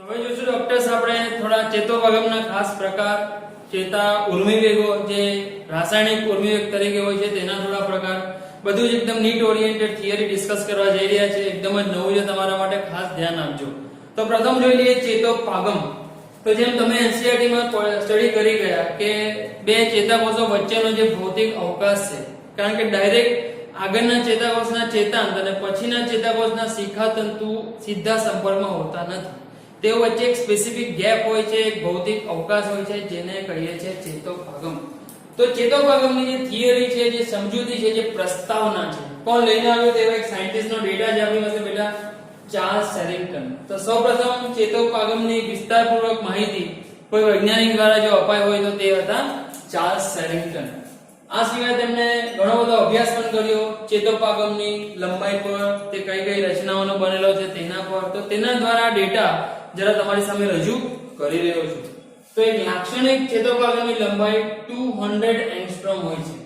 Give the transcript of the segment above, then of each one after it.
તો હવે જોશું ડોક્ટર્સ આપણે થોડા ચેતોપાગમના ખાસ પ્રકાર, ચેતા ઉર્મિવેગો જે રાસાયણિક ઉર્મિવેગ તરીકે હોય છે તેના થોડા પ્રકાર, બધું જ એકદમ નીટ ઓરિએન્ટેડ થિયરી ડિસ્કસ કરવા જઈ રહ્યા છે. એકદમ જ નવું છે તમારા માટે, ખાસ ધ્યાન આપજો. તો પ્રથમ જોઈ લઈએ ચેતોપાગમ. તો જેમ તમે એનસીઈઆરટી માં સ્ટડી કરી ગયા કે બે ચેતાકોષો વચ્ચેનો જે ભૌતિક અવકાશ છે, કારણ કે ડાયરેક્ટ આગળના ચેતાકોષના ચેતાંત અને પછીના ચેતાકોષના શિખાતંતુ સીધા સંપર્કમાં હોતા નથી. તેઓ વચ્ચે એક સ્પેસિફિક ગેપ હોય છે, એક ભૌતિક અવકાશ હોય છે, જેને કહીએ છીએ ચેતોપાગમ. તો ચેતોપાગમની જે થિયરી છે, જે સમજૂતી છે, જે પ્રસ્તાવના છે, કોણ લઈને આવ્યો તેવો એક સાયન્ટિસ્ટનો ડેટા છે આપણી પાસે બેટા, ચાર્લ્સ શેરિંગ્ટન. તો સૌપ્રથમ ચેતોપાગમની વિસ્તારપૂર્વક માહિતી કોઈ વૈજ્ઞાનિક દ્વારા જો અપાઈ હોય તો તે હતા ચાર્લ્સ શેરિંગ્ટન. આ સિવાય તેમણે ઘણો બધો અભ્યાસ પણ કર્યો ચેતોપાગમની લંબાઈ પર, તે કઈ કઈ રચનાઓનો બનેલો છે તેના પર. તો તેના દ્વારા ડેટા જરા તમારી સામે રજૂ કરી રહ્યો છું. તો એક લાક્ષણિક ચેતોપાગમની લંબાઈ 200 એંગસ્ટ્રોમ હોય છે,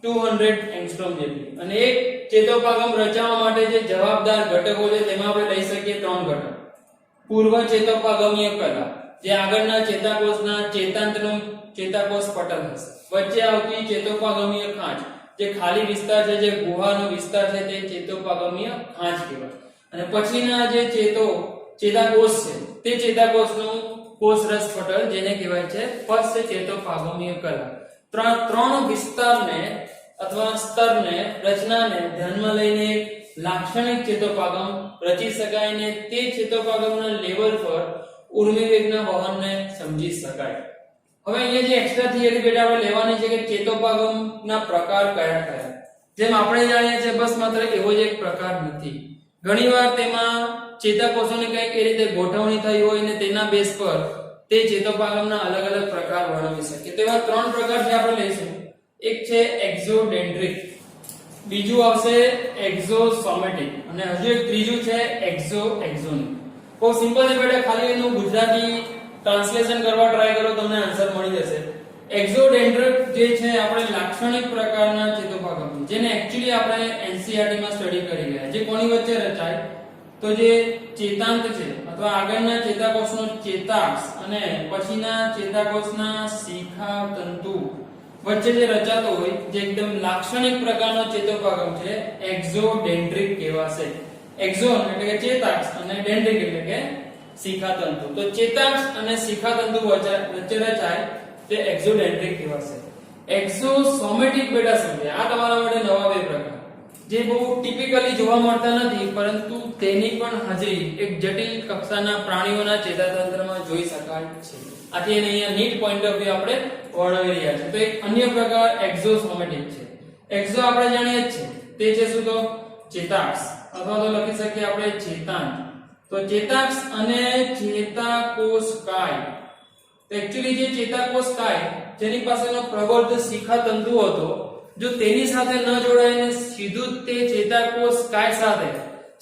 200 એંગસ્ટ્રોમ જેટલી. અને એક ચેતોપાગમ રચાવવા માટે જે જવાબદાર ઘટકો છે તેમાં આપણે લઈ શકીએ 3 ઘટક. પૂર્વ ચેતોપાગમીય કલા, જે આગળના ચેતાકોષના ચેતાંતનું ચેતાકોષ પટલ હશે. વચ્ચે આવતી ચેતોપાગમીય ખાંચ, જે ખાલી વિસ્તાર છે, જે ગુહાનો વિસ્તાર છે, તે ચેતોપાગમીય ખાંચ કહેવાય. અને પછીના જે ચેતાકોષ છે, તે ચેતાકોષનું કોષરસ પટલ, જેને કહેવાય છે પશ્ચ ચેતોપાગમીય કલા. ત્રણ વિસ્તારને અથવા સ્તરને, રચનાને ધ્યાનમાં લઈને લાક્ષણિક ચેતોપાગમ રચી શકાય ને તે ચેતોપાગમના લેવલ પર ઉર્મિવેગના વહનને સમજી શકાય. હવે અહીંયા જે એક્સ્ટ્રા થિયરી બેટા આપણે લેવાની છે કે ચેતોપાગમના પ્રકાર કયા કયા. જેમ આપણે જાણીએ છીએ બસ માત્ર એવો જ એક પ્રકાર નથી. ઘણીવાર તેમાં ચેતાકોષોની કંઈક એ રીતે ગોઠવણી થઈ હોય ને તેના બેઝ પર તે ચેતોપાગમના અલગ અલગ પ્રકાર વર્ણવી શકીએ. તો એવા 3 પ્રકાર છે આપણે લઈશું. એક છે એક્ઝોડેન્ડ્રિક, બીજું આવશે એક્ઝોસોમેટિક અને હજુ એક ત્રીજું છે એક્ઝોએક્ઝોનિક. બહુ સિમ્પલ છે બેટા, ખાલી એનું ગુજરાતી ટ્રાન્સલેશન કરવા ટ્રાય કરો, તમને આન્સર મળી જશે. એક્ઝોડેન્ડ્રિક જે છે આપણે લાક્ષણિક પ્રકારના ચેતોપાગમ, જેને એક્ચ્યુઅલી આપણે એનસીઈઆરટી માં સ્ટડી કરી ગયા, જે કોની વચ્ચે રચાય તો જે ચેતાંત છે અથવા આગળના ચેતાકોષનો ચેતાક્ષ અને પછીના ચેતાકોષના શિખાતંતુ વચ્ચે જે રચાતો હોય, જે એકદમ લાક્ષણિક પ્રકારનો ચેતોપાગમ છે, એક્ઝોડેન્ડ્રિક કહેવાશે. એક્ઝોન એટલે કે ચેતાક્ષ અને ડેન્ડ્રિક એટલે કે શિખાતંતુ. તો ચેતાક્ષ અને શિખાતંતુ વચ્ચે રચાય તે એક્ઝોડેન્ડ્રિક કહેવાશે. એક્ઝોસોમેટિક બેટા શું છે? આ તમારા માટે નવા બે પ્રકાર, જે બહુ ટિપિકલી જોવા મળતા નથી, પરંતુ તેની પણ હાજરી એક જટિલ કક્ષાના પ્રાણીઓના ચેતાતંત્રમાં જોઈ શકાય છે. આથી એને અહીંયા નીટ પોઈન્ટ ઓફ વ્યૂ આપણે વર્ણવી રહ્યા છે. તો એક અન્ય પ્રકાર એક્ઝોસોમેટિક છે. એક્ઝો આપણે જાણીએ જ છે, તે છે શું? તો ચેતાક્ષ, અથવા તો લખી શકીએ આપણે ચેતાંત. તો ચેતાક્ષ અને ચેતાકોષકાય. તો એક્ચ્યુઅલી જે ચેતાકોષકાય, જેની પાસેનો પ્રબળ શિખાતંતુ હતો, જો તેની સાથે ન જોડાઈને સીધું તે ચેતાકોષકાય સાથે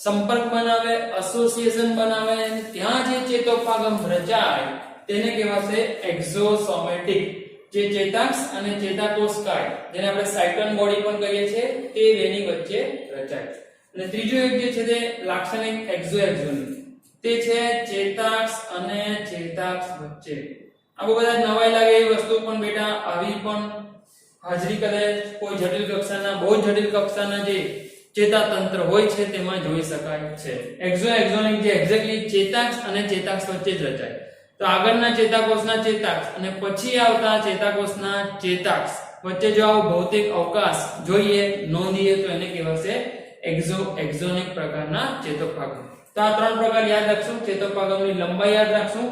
સંપર્ક બનાવે, એસોસિએશન બનાવે, ત્યાં જે ચેતોપાગમ રચાય તેને કહેવાશે એક્ઝોસોમેટિક. જે ચેતાક્ષ અને ચેતાકોષકાય, જેને આપણે સાયટોન બોડી પણ કહીએ છીએ, તે બેની વચ્ચે રચાય. અને ત્રીજું એક જે છે તે લાક્ષણિક એક્ઝોએક્ઝોનિક, તે છે ચેતાક્ષ અને ચેતાક્ષ વચ્ચે. આ બહુ બધા નવાઈ લાગે એવી વસ્તુ પણ બેટા આવી પણ હાજરી કરે કોઈ જટિલ કક્ષાના, બહુ જટિલ કક્ષાના જે ચેતાતંત્ર હોય છે તેમાં જોઈ શકાય છે. એક્ઝોએક્ઝોનિક જે એક્ઝેક્ટલી ચેતાક્ષ અને ચેતાક્ષ વચ્ચે જ રચાય. તો આગળના ચેતાકોષના ચેતાક્ષ અને પછી આવતા ચેતાકોષના ચેતાક્ષ વચ્ચે જો આવો ભૌતિક અવકાશ જોઈએ, નોંધીએ, તો એને કહેવાશે એક્ઝોએક્ઝોનિક પ્રકારના ચેતોપાગમ. તો આ 3 પ્રકાર યાદ રાખશું. ચેતોપાગમની લંબાઈ યાદ રાખશું,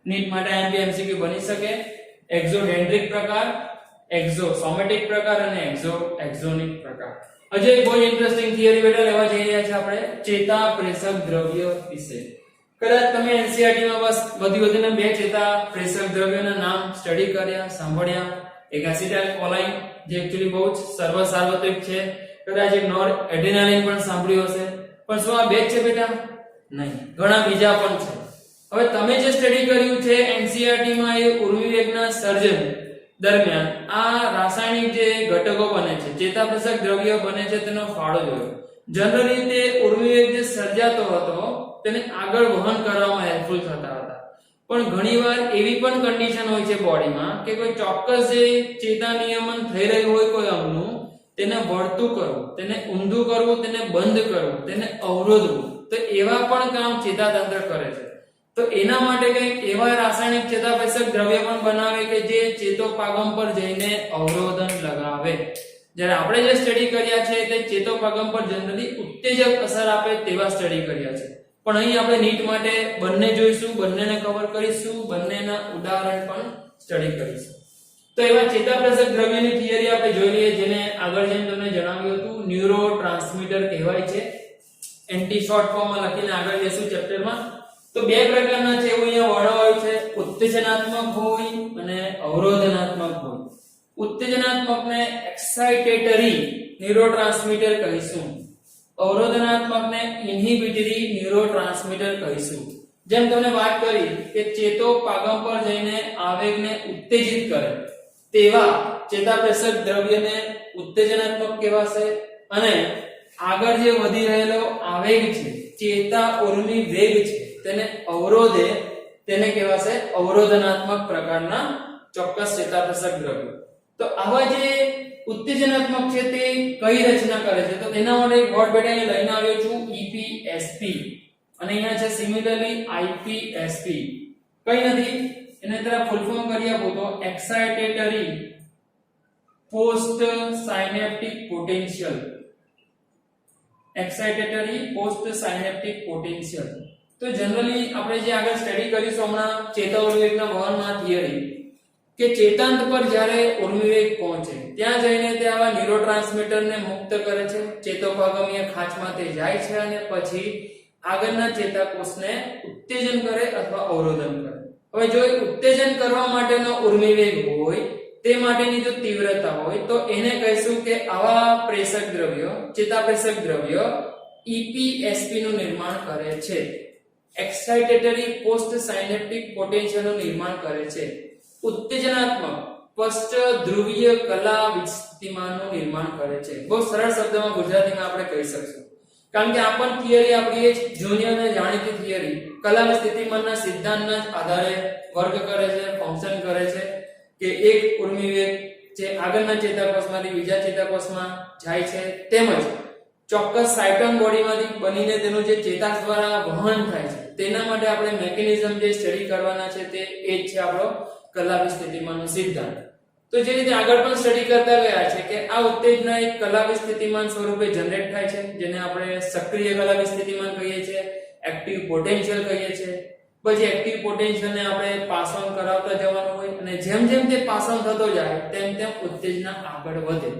નીટ માટે આઈએમપી એમસીક્યુ બની શકે. એક્ઝોડેન્ડ્રિક પ્રકાર, એક્ઝોસોમેટિક પ્રકાર અને એક્ઝોએક્ઝોનિક પ્રકાર. હજી એક બહુ ઇન્ટરેસ્ટિંગ થિયરી બેટા લેવા જઈ રહ્યા છે આપણે ચેતા પ્રેષક દ્રવ્ય વિશે. કદાચ તમે એનસીઈઆરટી માં બસ વધીને 2 ચેતા પ્રેષક દ્રવ્યોના નામ સ્ટડી કર્યા, સાંભળ્યા. એક એસિટાઇલકોલાઇન, જે એક્ચ્યુઅલી બહુ જ સર્વસાર્વત્રિક છે. કદાચ એક નોર એડ્રેનાલિન પણ સાંભળ્યું હશે. પણ શું આ 2 છે બેટા? નહીં, ઘણા બીજા પણ છે. હવે તમે જે સ્ટડી કર્યું છે એનસીઈઆરટી માં, એ ઉર્મિવેગના સર્જન દરમિયાન આ રાસાયણિક જે ઘટકો બને છે, ચેતાપ્રેષક દ્રવ્યો બને છે, તેનો ફાળો જોયો. જનરલી તે ઉર્મિવેગ જે સર્જાતો હતો તેને આગળ વહન કરવામાં હેલ્પફુલ થતા હતા. પણ ઘણીવાર એવી પણ કન્ડિશન હોય છે બોડીમાં કે કોઈ ચોક્કસ જે ચેતા નિયમન થઈ રહ્યું હોય કોઈ અંગનું તેને વળતું કરવું, તેને ઊંધું કરવું, તેને બંધ કરવું, તેને અવરોધવું, તો એવા પણ કામ ચેતાતંત્ર કરે છે. તો એના માટે કંઈક એવા રાસાયણિક ચેતાપ્રેષક દ્રવ્ય પણ બનાવે કે જે ચેતોપાગમ પર જઈને અવરોધન લગાવે. જ્યારે આપણે જે સ્ટડી કર્યા છે તે ચેતોપાગમ પર જનરલી ઉત્તેજક અસર આપે તેવા સ્ટડી કર્યા છે. પણ અહીં આપણે નીટ માટે બંને જોઈશું, બંનેને કવર કરીશું, બંનેના ઉદાહરણ પણ સ્ટડી કરીશું. તો એવા ચેતાપ્રેષક દ્રવ્યની થિયરી આપણે જોઈ લઈએ, જેને આગળ જેમ તમને જણાવ્યું હતું ન્યુરોટ્રાન્સમીટર કહેવાય છે. એન્ટી શોર્ટ ફોર્મમાં લખીને આગળ જઈશું ચેપ્ટરમાં. તો બે પ્રકારના છે એવું અહીંયા વર્ણવાયું છે, ઉત્તેજનાત્મક હોય અને અવરોધનાત્મક હોય. ઉત્તેજનાત્મકને એક્સાઇટેટરી ન્યુરોટ્રાન્સમીટર કહીશું, અવરોધનાત્મકને ઇન્હિબિટરી ન્યુરોટ્રાન્સમીટર કહીશું. જેમ તમને વાત કરી કે ચેતોપાગમ પર જઈને આવેગને ઉત્તેજિત કરે તેવા ચેતાપ્રેષક દ્રવ્યને ઉત્તેજનાત્મક કહેવાશે, અને આગળ જે વધી રહેલો આવેગ છે, ચેતા ઉર્મી વેગ છે, તેને અવરોધે તેને કહેવાશે અવરોધનાત્મક પ્રકારના ચોક્કસ ચેતાપ્રેષક દ્રવ્ય. તો આવા જે ઉત્તેજનાત્મક છે તે કઈ રચના કરે છે, તો તેના માટે એક વર્ડ બેટા અહીં લઈને આવ્યો છું EPSP, અને અહીંયા છે સિમિલરલી IPSP. કઈ નથી, એને તરફ ફૂલ ફોર્મ કરી આપો તો excitatory post synaptic potential. Excitatory post synaptic potential. તો જનરલી આપણે જે આગળ સ્ટડી કરીશું હમણાં ચેતા ઉર્મિવેગના વહનમાં થિયરી, કે ચેતાંત પર જ્યારે ઉર્મિવેગ પહોંચે ત્યાં જઈને તે આવા ન્યુરોટ્રાન્સમીટરને મુક્ત કરે છે, ચેતોપાગમીય ખાંચમાં તે જાય છે અને પછી આગળના ચેતાકોષને ઉત્તેજન કરે અથવા અવરોધન કરે. હવે જો ઉત્તેજન કરવા માટેનો ઉર્મિવેગ હોય, તે માટેની જો તીવ્રતા હોય, તો એને કહીશું કે આવા પ્રેષક દ્રવ્યો, ચેતાપ્રેષક દ્રવ્ય EPSP નું નિર્માણ કરે છે, એક્સાઇટેટરી પોસ્ટ સાયનેપ્ટિક પોટેન્શિયલ નું નિર્માણ કરે છે. ઉત્તેજનાત્મક સ્પષ્ટ ધ્રુવીય કલા વિસ્થિતિમાનનું નિર્માણ કરે છે. બહુ સરળ શબ્દમાં ગુજરાતીમાં આપણે કહી શકશું, કારણ કે આ પણ થિયરી આપણી એ જૂની અને જાણીતી થિયરી કલા વિસ્થિતિમાનના સિદ્ધાંતના આધારે વર્ક કરે છે, ફંક્શન કરે છે કે એક ઉર્મિવેગ જે આગળના ચેતાકોષમાંથી બીજા ચેતાકોષમાં જાય છે, તેમજ ચોક્કસ સાયટોન બોડીમાંથી બનીને તેનું જે ચેતાક્ષ દ્વારા વહન થાય છે, તેના માટે આપણે મેકેનિઝમ જે સ્ટડી કરવાના છે તે એ જ છે આપણો કલા વિસ્થિતિમાનનો સિદ્ધાંત. તો જે રીતે આગળ પણ સ્ટડી કરતા ગયા છે કે આ ઉત્તેજના એક કલા વિસ્થિતિમાન સ્વરૂપે જનરેટ થાય છે, જેને આપણે સક્રિય કલા વિસ્થિતિમાન કહીએ છીએ, એક્ટિવ પોટેન્શિયલ કહીએ છીએ. પછી એક્ટિવ પોટેન્શિયલને આપણે પાસ ઓન કરાવતા જવાનું હોય, અને જેમ જેમ તે પાસ ઓન થતો જાય તેમ તેમ ઉત્તેજના આગળ વધે.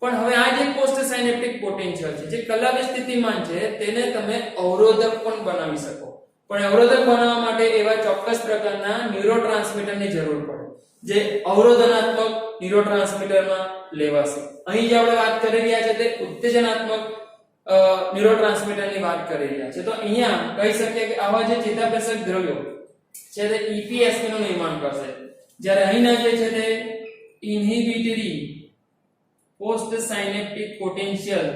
પણ હવે આ જે પોસ્ટ સાયનેપ્ટિક પોટેન્શિયલ છે, જે કલા વિસ્થિતિમાન છે, તેને તમે અવરોધક પણ બનાવી શકો. પણ અવરોધક બનાવવા માટે એવા ચોક્કસ પ્રકારના ન્યુરોટ્રાન્સમીટરની જરૂર પડે, જે અવરોધનાત્મક ન્યુરોટ્રાન્સમીટરમાં લેવાશે. અહીં જે આપણે વાત કરી રહ્યા છે તે ઉત્તેજનાત્મક ન્યુરોટ્રાન્સમીટરની વાત કરી રહ્યા છે. તો અહીંયા કહી શકીએ કે આવા જે ચેતાપ્રેષક દ્રવ્યો છે તે EPSP નું નિર્માણ કરશે, જ્યારે અહીંના જે છે તે ઇન્હિબિટરી પોસ્ટ સાયનેપ્ટિક પોટેન્શિયલ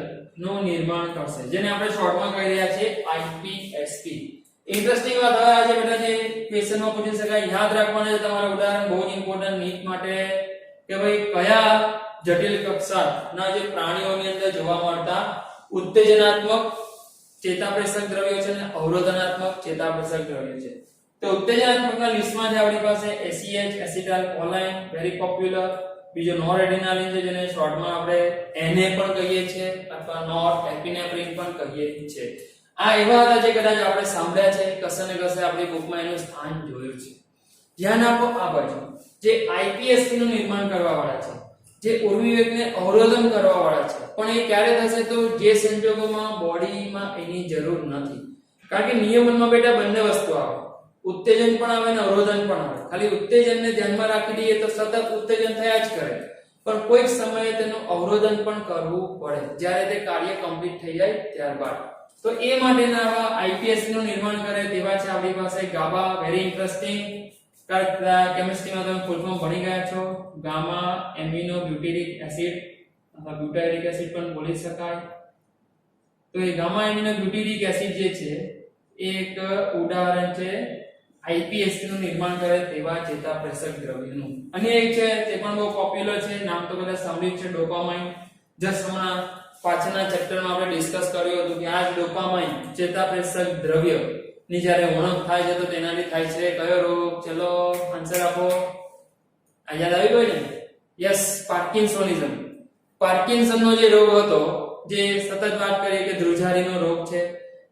નું નિર્માણ કરશે, જેને આપણે શોર્ટમાં કહી રહ્યા છીએ IPSP. ઇન્ટરેસ્ટિંગ વાત હવે આજે બેટા જે ક્વેશ્ચનમાં પૂછી શકાય, યાદ રાખવાના છે તમારા ઉદાહરણ, બહુ જ ઇમ્પોર્ટન્ટ નીટ માટે, કે ભાઈ કયા જટિલ કક્ષાના જે પ્રાણીઓની અંદર જોવા મળતા ઉત્તેજનાત્મક ચેતાપ્રેષક દ્રવ્યો છે અને અવરોધનાત્મક ચેતાપ્રેષક દ્રવ્યો છે. તો ઉત્તેજનાત્મકના લિસ્ટમાં છે આપણી પાસે ACH એસિટાઇલ કોલાઇન, વેરી પોપ્યુલર. બીજો નોરએડ્રેનાલિન છે, જેને શોર્ટમાં આપણે NA પણ કહીએ છીએ અથવા નોરએપિનેફ્રિન પણ કહીએ છીએ. આ એવા હતા જે કદાચ આપણે સાંભળ્યા છે, કશે ને કશે આપણી બુકમાં એનું સ્થાન જોયું છે. ધ્યાન આપો આ બાજુ જે IPSP નું નિર્માણ કરવા વાળા છે, જે ઉર્મિવેગને અવરોધન કરવા વાળા છે, પણ એ ક્યારે થશે તો જે સંજોગોમાં બોડીમાં એની જરૂર નથી. કારણ કે નિયમનમાં બેટા બંને વસ્તુ આવે, ઉત્તેજન પણ આવે અને અવરોધન પણ આવે. ખાલી ઉત્તેજનને ધ્યાનમાં રાખી લઈએ તો સતત ઉત્તેજન થયા જ કરે, પણ કોઈક સમયે તેનું અવરોધન પણ કરવું પડે, જ્યારે તે કાર્ય કમ્પ્લીટ થઈ જાય ત્યારબાદ. તો એ માટેના આવા IPSP નું નિર્માણ કરે તેવા છે આપણી પાસે GABA. વેરી ઇન્ટરેસ્ટિંગ, કેમિસ્ટ્રીમાં તમે ફૂલ ફોર્મ ભણી ગયા છો. ગામા એમિનો બ્યુટેરિક એસિડ અથવા બ્યુટાયરિક એસિડ પણ બોલી શકાય. તો એ ગામા એમિનો બ્યુટેરિક એસિડ જે છે એ એક ઉદાહરણ છે આઈપીએસસી નું નિર્માણ કરે તેવા ચેતાપ્રેષક દ્રવ્યનું. અને એક છે તે પણ બહુ પોપ્યુલર છે, નામ તો કદાચ સાંભળ્યું છે, ડોપામાઇન. જસ્ટ હમણાં પાછળના ચેપ્ટરમાં આપણે ડિસ્કસ કર્યું હતું કે આ જ ડોપામાઇન ચેતાપ્રેષક દ્રવ્ય ની જ્યારે ઉણપ થાય છે તો તેનાથી થાય છે કયો રોગ? ચલો આન્સર આપો. આ યાદ આવી ગયો ને? યસ, પાર્કિન્સોનિઝમ. પાર્કિન્સનનો જે રોગ હતો, જે સતત વાત કરીએ કે ધ્રુજારીનો રોગ છે,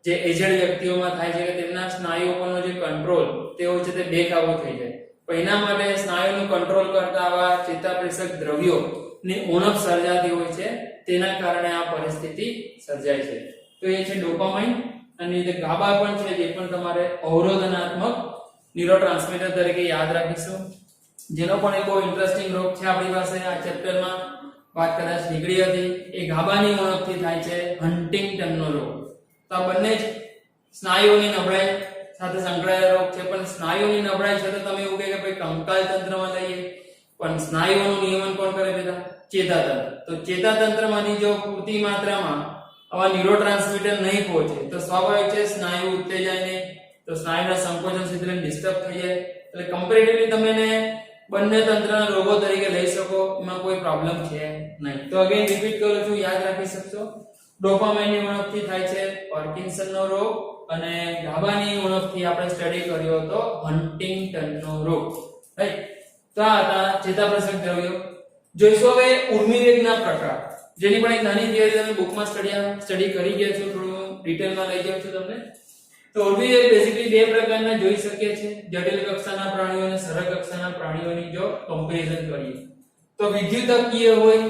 જે એજડ વ્યક્તિઓમાં થાય છે કે તેમના સ્નાયુઓ પરનો જે કંટ્રોલ તે હોય છે તે બેકાબુ થઈ જાય. પણ એના માટે સ્નાયુનું કંટ્રોલ કરતા આવા ચેતાપ્રેષક દ્રવ્યો ની ઉણપ સર્જાતી હોય છે, તેના કારણે આ પરિસ્થિતિ સર્જાય છે. તો એ છે ડોપામાઇન. અને જે ગાબા પણ છે, જે પણ તમારે અવરોધનાત્મક ન્યુરોટ્રાન્સમીટર તરીકે યાદ રાખીશું, જેનો પણ એક બહુ ઇન્ટરેસ્ટિંગ રોગ છે આપણી પાસે. આ ચેપ્ટરમાં વાત કદાચ નીકળી હતી. એ ગાબાની ઉણપથી થાય છે હન્ટિંગ્ટનનો રોગ. તો આ બંને જ સ્નાયુઓની નબળાઈ સાથે સંકળાયેલા રોગ છે. પણ સ્નાયુઓની નબળાઈ છે તો તમે એવું કહે કે ભાઈ કંકાલ તંત્રમાં લઈએ, પણ સ્નાયુઓનું નિયમન કોણ કરે બેટા? ચેતાતંત્ર. તો ચેતાતંત્રમાંથી જો પૂરતી માત્રામાં આવા ન્યુરોટ્રાન્સમીટર નહીં પહોંચે તો સ્વાભાવિક છે સ્નાયુ ઉત્તેજાય નહીં, તો સ્નાયુના સંકોચન ક્ષેત્રને ડિસ્ટર્બ થઈ જાય. એટલે કમ્પેરેટિવલી તમે એને બંને તંત્રના રોગો તરીકે લઈ શકો, એમાં કોઈ પ્રોબ્લેમ છે નહીં. તો અગેન રિપીટ કરું છું, યાદ રાખી શકશો. ડોપામાઇનની ઉણપથી થાય છે પાર્કિન્સનનો રોગ, અને ગાબાની ઉણપથી આપણે સ્ટડી કર્યો હતો હન્ટિંગ્ટનનો રોગ. રાઈટ? તો આ હતા ચેતાપ્રેષક દ્રવ્યો. જોઈશું હવે ઉર્મિવેગના પ્રકાર, જેની પણ એક નાની થિયરી તમે બુકમાં સ્ટડી કરી ગયા છો, થોડું ડિટેલમાં લઈ જાઉં છું તમને. તો ઉર્મિવેગ બેઝિકલી બે પ્રકારના જોઈ શકીએ છીએ, જટિલ કક્ષાના પ્રાણીઓ અને સરળ કક્ષાના પ્રાણીઓની જો કમ્પેરિઝન કરીએ તો વિદ્યુતકીય હોય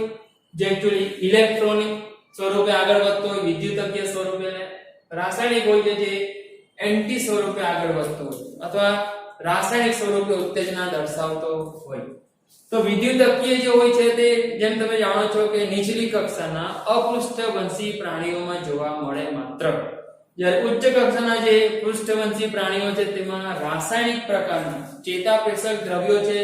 જે એક્ચ્યુઅલી ઇલેક્ટ્રોનિક સ્વરૂપે આગળ વધતો હોય, વિદ્યુતકીય સ્વરૂપે, અને રાસાયણિક હોય છે જે એન્ટી સ્વરૂપે આગળ વધતો હોય અથવા રાસાયણિક સ્વરૂપે ઉત્તેજના દર્શાવતો હોય. તો વિદ્યુતકીય જે હોય છે તે જેમ તમે જાણો છો કે નીચલી કક્ષાના અપૃષ્ઠવંશી પ્રાણીઓમાં જોવા મળે માત્ર, જ્યારે ઉચ્ચ કક્ષાના જે પૃષ્ઠવંશી પ્રાણીઓ છે તેમાં રાસાયણિક પ્રકારના ચેતાપ્રેષક દ્રવ્યો છે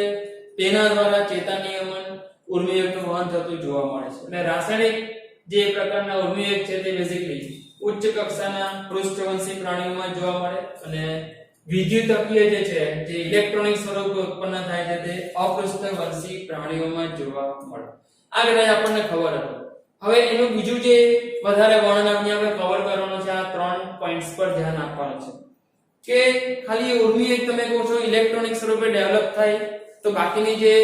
તેના દ્વારા ચેતા નિયમન ઉર્મિવેગનું વહન થતું જોવા મળે છે. અને રાસાયણિક જે પ્રકારના ઉર્મિવેગ છે તે બેઝિકલી ઉચ્ચ કક્ષાના પૃષ્ઠવંશી પ્રાણીઓમાં જોવા મળે, અને વિદ્યુતકીય જે છે જે ઇલેક્ટ્રોનિક સ્વરૂપે ઉત્પન્ન થાય છે તે અપૃષ્ઠવંશી પ્રાણીઓમાં જોવા મળે. આ કદાચ આપણને ખબર હતું. હવે એનું બીજું જે વધારે વર્ણન આપણે કવર કરવાનું છે, આ 3 પોઈન્ટ્સ પર ધ્યાન આપવાનું છે કે ખાલી ઉર્મિવેગ તમે કહો છો ઇલેક્ટ્રોનિક સ્વરૂપે ડેવલપ થાય તો બાકીની જે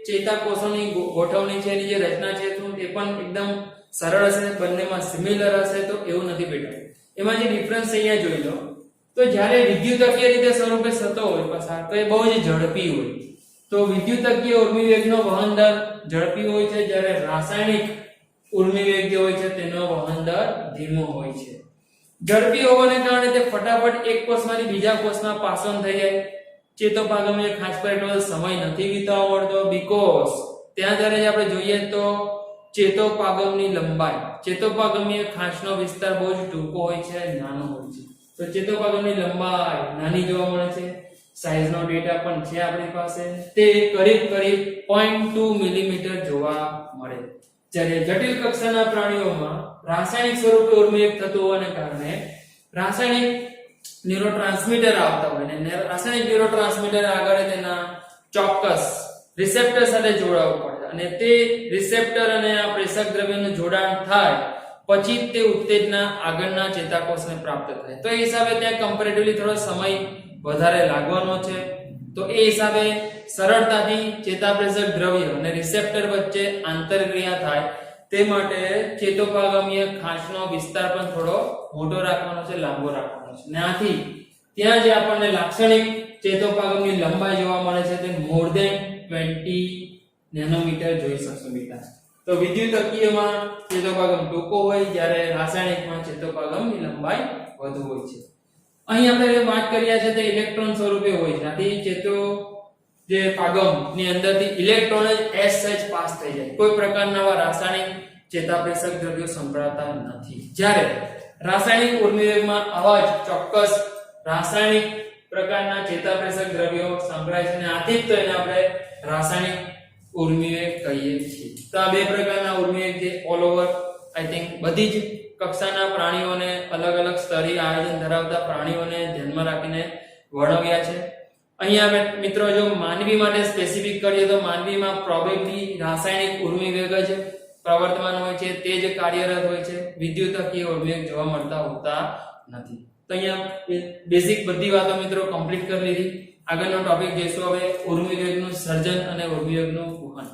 ચેતાકોષોની ગોઠવણી છે, એની જે રચના છે તો એ પણ એકદમ સરળ હશે, બંનેમાં સિમિલર હશે, તો એવું નથી બેટા. એમાં જે ડિફરન્સ અહીંયા જોઈ લો, તો જ્યારે વિદ્યુતકીય રીતે સ્વરૂપે થતો હોય પસાર તો એ બહુ જ ઝડપી હોય. તો વિદ્યુતકીય ઉર્મિવેગનો વહન દર ઝડપી હોય છે, જ્યારે રાસાયણિક ઉર્મિવેગ જે હોય છે તેનો વહન દર ધીમો હોય છે. ઝડપી હોવાને કારણે તે ફટાફટ એક કોષમાંથી બીજા કોષમાં પાસ ઓન થઈ જાય. ચેતોપાગમને ખાસ પર એટલો સમય નથી વિતાવવો પડતો, બીકોઝ ત્યાં જ્યારે આપણે જોઈએ તો ચેતોપાગમની લંબાઈ, ચેતોપાગમીય ખાંચનો વિસ્તાર બહુ જ ટૂંકો હોય છે, નાનો હોય છે. તો ચેતોપાગમની લંબાઈ નાની જોવા મળે છે. સાઈઝનો ડેટા પણ છે આપણી પાસે, તે કરીબ 0.2 મિલીમીટર જોવા મળે. જ્યારે જટિલ કક્ષાના પ્રાણીઓમાં રાસાયણિક સ્વરૂપે ઉર્મિવેગ થતો હોવાને કારણે રાસાયણિક ન્યુરોટ્રાન્સમીટર આવતા હોય, ને રાસાયણિક ન્યુરોટ્રાન્સમીટર આગળ તેના ચોક્કસ રિસેપ્ટર સાથે જોડાવવું પડે, અને તે રિસેપ્ટર અને આ પ્રેષક દ્રવ્યનું જોડાણ થાય પછી તે ઉત્તેજના આગળના ચેતાકોષને પ્રાપ્ત થાય. તો એ હિસાબે ત્યાં કમ્પેરેટિવલી થોડો સમય વધારે લાગવાનો છે. તો એ હિસાબે સરળતાથી ચેતાપ્રેષક દ્રવ્ય અને રિસેપ્ટર વચ્ચે આંતરક્રિયા થાય તે માટે ચેતોપાગમીય ખાંચનો વિસ્તાર પણ થોડો મોટો રાખવાનો છે, લાંબો રાખવાનો છે. અને આથી ત્યાં જે આપણને લાક્ષણિક ચેતોપાગમની લંબાઈ જોવા મળે છે તે મોર ધેન 20 નેનોમીટર જોઈ શકશો બેટા. તો વિદ્યુતકીયમાં ચેતોપાગમ ટૂંકો હોય, જ્યારે રાસાયણિકમાં ચેતોપાગમની લંબાઈ વધુ હોય છે. અહીં આપણે વાત કર્યા છે તે ઇલેક્ટ્રોન સ્વરૂપે હોય છે. આથી ચેતો જે પાગમની અંદરથી ઇલેક્ટ્રોન જ એસ સચ પાસ થઈ જાય, કોઈ પ્રકારના રાસાયણિક ચેતાપ્રેષક દ્રવ્યો સંભળાતા નથી. જ્યારે રાસાયણિક ઉર્મિવેગમાં આવા જ ચોક્કસ રાસાયણિક પ્રકારના ચેતાપ્રેષક દ્રવ્યો સંભળાય છે, અને આથી જ તો એને આપણે રાસાયણિક ઉર્મિવેગ કહીએ છીએ. તો આ બે પ્રકારના ઉર્મિવેગ જે ઓલ ઓવર આઈ થિંક બધી જ કક્ષાના પ્રાણીઓને, અલગ અલગ સ્તરીય આયોજન ધરાવતા પ્રાણીઓને ધ્યાનમાં રાખીને વર્ણવ્યા છે. અહીંયા મિત્રો જો માનવી માટે સ્પેસિફિક કરીએ તો માનવીમાં પ્રોબેબલી રાસાયણિક ઉર્મિવેગ જ પ્રવર્તમાન હોય છે, તે જ કાર્યરત હોય છે, વિદ્યુતકીય ઉર્મિવેગ જોવા મળતા હોતા નથી. તો અહીંયા બેઝિક બધી વાતો મિત્રો કમ્પ્લીટ કરી લીધી. આગળનો ટોપિક જોઈશું હવે ઉર્મિવેગનું સર્જન અને ઉર્મિવેગનું વહન.